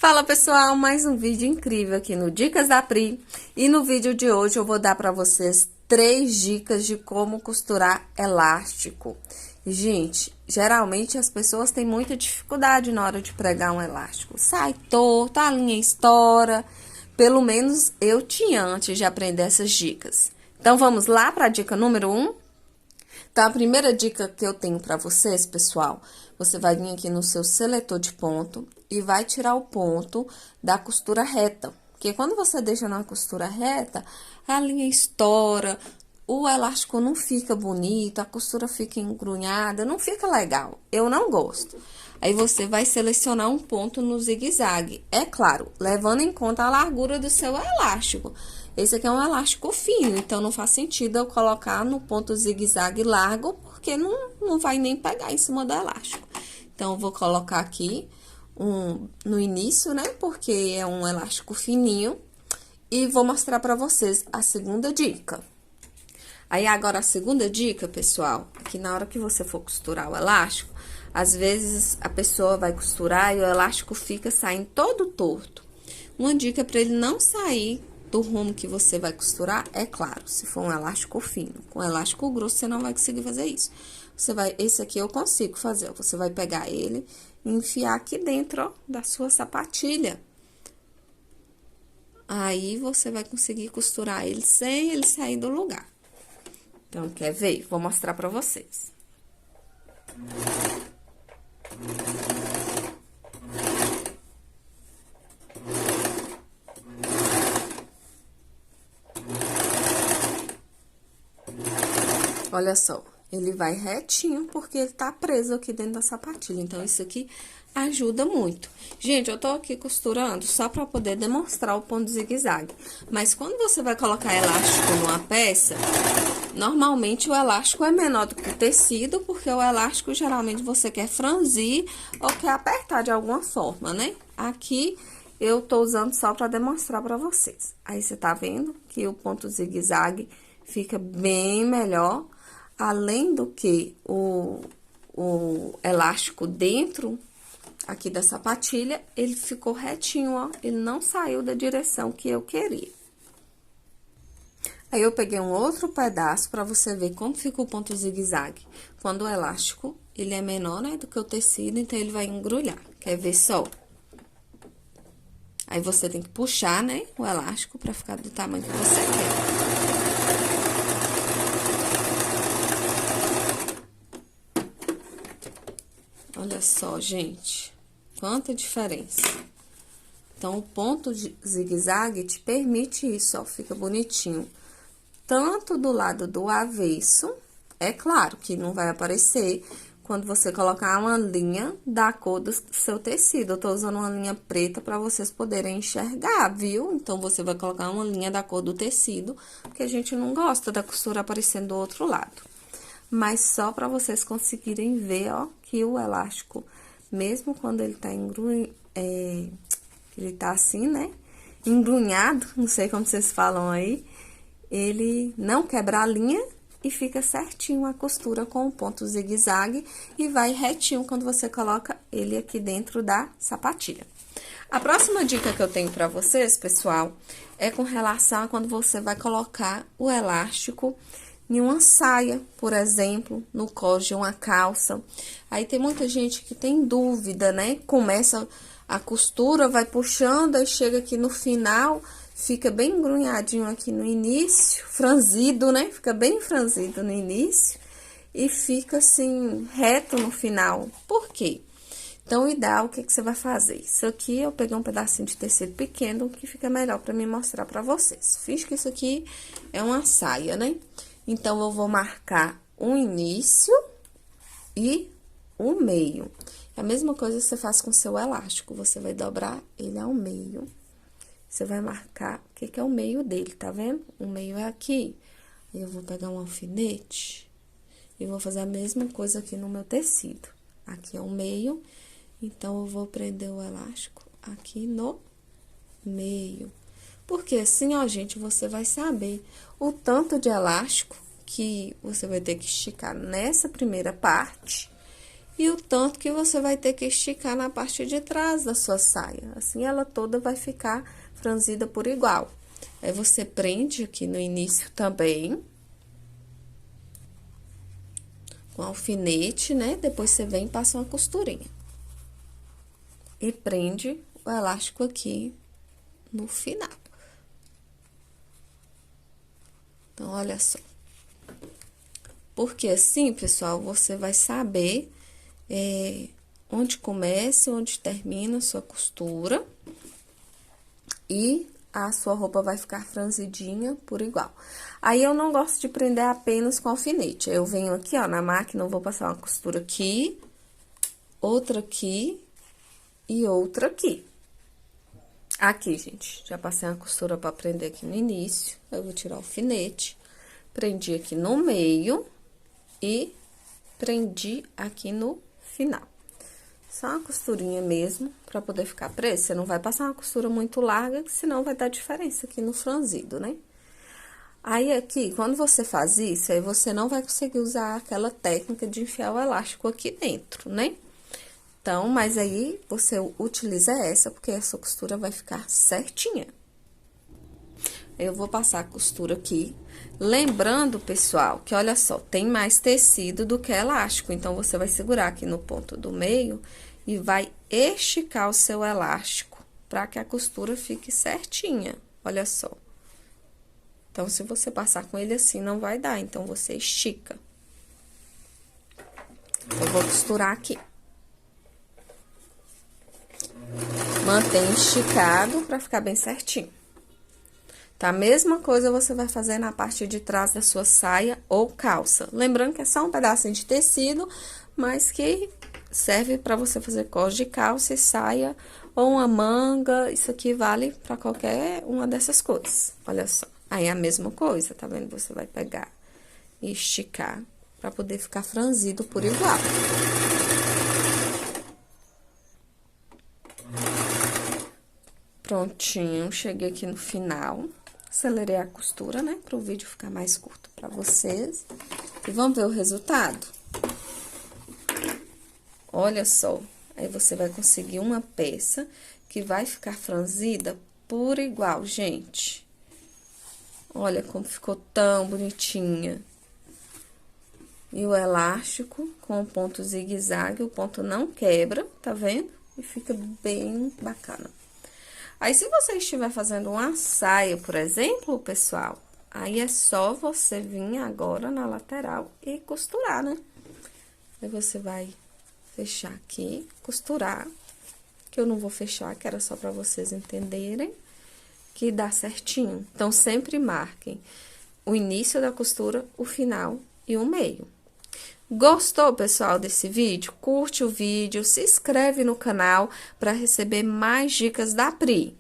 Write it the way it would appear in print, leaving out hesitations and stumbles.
Fala pessoal, mais um vídeo incrível aqui no Dicas da Pri. E no vídeo de hoje eu vou dar para vocês 3 dicas de como costurar elástico. Gente, geralmente as pessoas têm muita dificuldade na hora de pregar um elástico. Sai torto, a linha estoura. Pelo menos eu tinha antes de aprender essas dicas. Então vamos lá para a dica número 1? Então, a primeira dica que eu tenho para vocês, pessoal, você vai vir aqui no seu seletor de ponto e vai tirar o ponto da costura reta. Porque quando você deixa na costura reta, a linha estoura, o elástico não fica bonito, a costura fica engrunhada, não fica legal. Eu não gosto. Aí, você vai selecionar um ponto no zigue-zague. É claro, levando em conta a largura do seu elástico. Esse aqui é um elástico fino, então não faz sentido eu colocar no ponto zigue-zague largo, porque não vai nem pegar em cima do elástico. Então, eu vou colocar aqui no início, né, porque é um elástico fininho, e vou mostrar pra vocês a segunda dica. Aí, agora, a segunda dica, pessoal, é que na hora que você for costurar o elástico, às vezes a pessoa vai costurar e o elástico fica saindo todo torto. Uma dica para ele não sair do rumo que você vai costurar, é claro, se for um elástico fino. Com elástico grosso, você não vai conseguir fazer isso. Esse aqui eu consigo fazer, você vai pegar ele e enfiar aqui dentro, ó, da sua sapatilha. Aí, você vai conseguir costurar ele sem ele sair do lugar. Então, quer ver? Vou mostrar pra vocês. Olha só, ele vai retinho porque ele tá preso aqui dentro da sapatilha. Então, isso aqui ajuda muito. Gente, eu tô aqui costurando só pra poder demonstrar o ponto zigue-zague. Mas quando você vai colocar elástico numa peça, normalmente o elástico é menor do que o tecido, porque o elástico geralmente você quer franzir ou quer apertar de alguma forma, né? Aqui eu tô usando só pra demonstrar pra vocês. Aí, você tá vendo que o ponto zigue-zague fica bem melhor. Além do que o elástico dentro aqui da sapatilha, ele ficou retinho, ó. Ele não saiu da direção que eu queria. Aí, eu peguei um outro pedaço pra você ver como fica o ponto zigue-zague. Quando o elástico, ele é menor, né, do que o tecido, então ele vai engrulhar. Quer ver só? Aí, você tem que puxar, né, o elástico pra ficar do tamanho que você quer. Olha só, gente, quanta diferença. Então, o ponto zigue-zague te permite isso, ó, fica bonitinho. Tanto do lado do avesso, é claro que não vai aparecer quando você colocar uma linha da cor do seu tecido. Eu tô usando uma linha preta pra vocês poderem enxergar, viu? Então, você vai colocar uma linha da cor do tecido, porque a gente não gosta da costura aparecendo do outro lado. Mas só pra vocês conseguirem ver, ó, que o elástico, mesmo quando ele tá ele tá assim, né, engrunhado, não sei como vocês falam aí, ele não quebra a linha e fica certinho a costura com o ponto zigue-zague e vai retinho quando você coloca ele aqui dentro da sapatilha. A próxima dica que eu tenho pra vocês, pessoal, é com relação a quando você vai colocar o elástico em uma saia, por exemplo, no cós de uma calça. Aí, tem muita gente que tem dúvida, né? Começa a costura, vai puxando, aí chega aqui no final, fica bem engrunhadinho aqui no início, franzido, né? Fica bem franzido no início e fica assim, reto no final. Por quê? Então, o ideal, o que você vai fazer? Isso aqui, eu peguei um pedacinho de tecido pequeno, que fica melhor pra me mostrar pra vocês. Fiz que isso aqui é uma saia, né? Então, eu vou marcar o início e o meio. A mesma coisa você faz com o seu elástico. Você vai dobrar ele ao meio. Você vai marcar o que é o meio dele, tá vendo? O meio é aqui. Eu vou pegar um alfinete e vou fazer a mesma coisa aqui no meu tecido. Aqui é o meio, então, eu vou prender o elástico aqui no meio. Porque assim, ó, gente, você vai saber o tanto de elástico que você vai ter que esticar nessa primeira parte e o tanto que você vai ter que esticar na parte de trás da sua saia. Assim, ela toda vai ficar franzida por igual. Aí, você prende aqui no início também, com alfinete, né? Depois, você vem e passa uma costurinha. E prende o elástico aqui no final. Então, olha só. Porque assim, pessoal, você vai saber onde começa e onde termina a sua costura. E a sua roupa vai ficar franzidinha por igual. Aí, eu não gosto de prender apenas com alfinete. Eu venho aqui, ó, na máquina, eu vou passar uma costura aqui, outra aqui e outra aqui. Aqui, gente, já passei uma costura pra prender aqui no início. Eu vou tirar o alfinete, prendi aqui no meio e prendi aqui no final. Só uma costurinha mesmo, pra poder ficar preso. Você não vai passar uma costura muito larga, senão vai dar diferença aqui no franzido, né? Aí, aqui, quando você faz isso, aí você não vai conseguir usar aquela técnica de enfiar o elástico aqui dentro, né? Então, mas aí, você utiliza essa, porque essa costura vai ficar certinha. Eu vou passar a costura aqui. Lembrando, pessoal, que olha só, tem mais tecido do que elástico. Então, você vai segurar aqui no ponto do meio e vai esticar o seu elástico para que a costura fique certinha. Olha só. Então, se você passar com ele assim, não vai dar. Então, você estica. Eu vou costurar aqui. Mantém esticado para ficar bem certinho. Tá? A mesma coisa você vai fazer na parte de trás da sua saia ou calça. Lembrando que é só um pedacinho de tecido, mas que serve para você fazer cos de calça e saia ou uma manga. Isso aqui vale para qualquer uma dessas coisas. Olha só. Aí, é a mesma coisa, tá vendo? Você vai pegar e esticar para poder ficar franzido por igual. Prontinho, cheguei aqui no final. Acelerei a costura, né? Para o vídeo ficar mais curto para vocês. E vamos ver o resultado? Olha só. Aí, você vai conseguir uma peça que vai ficar franzida por igual, gente. Olha como ficou tão bonitinha. E o elástico com o ponto zigue-zague, o ponto não quebra, tá vendo? E fica bem bacana. Aí, se você estiver fazendo uma saia, por exemplo, pessoal, aí é só você vir agora na lateral e costurar, né? Aí, você vai fechar aqui, costurar, que eu não vou fechar, que era só pra vocês entenderem que dá certinho. Então, sempre marquem o início da costura, o final e o meio. Gostou, pessoal, desse vídeo? Curte o vídeo, se inscreve no canal para receber mais dicas da Pri.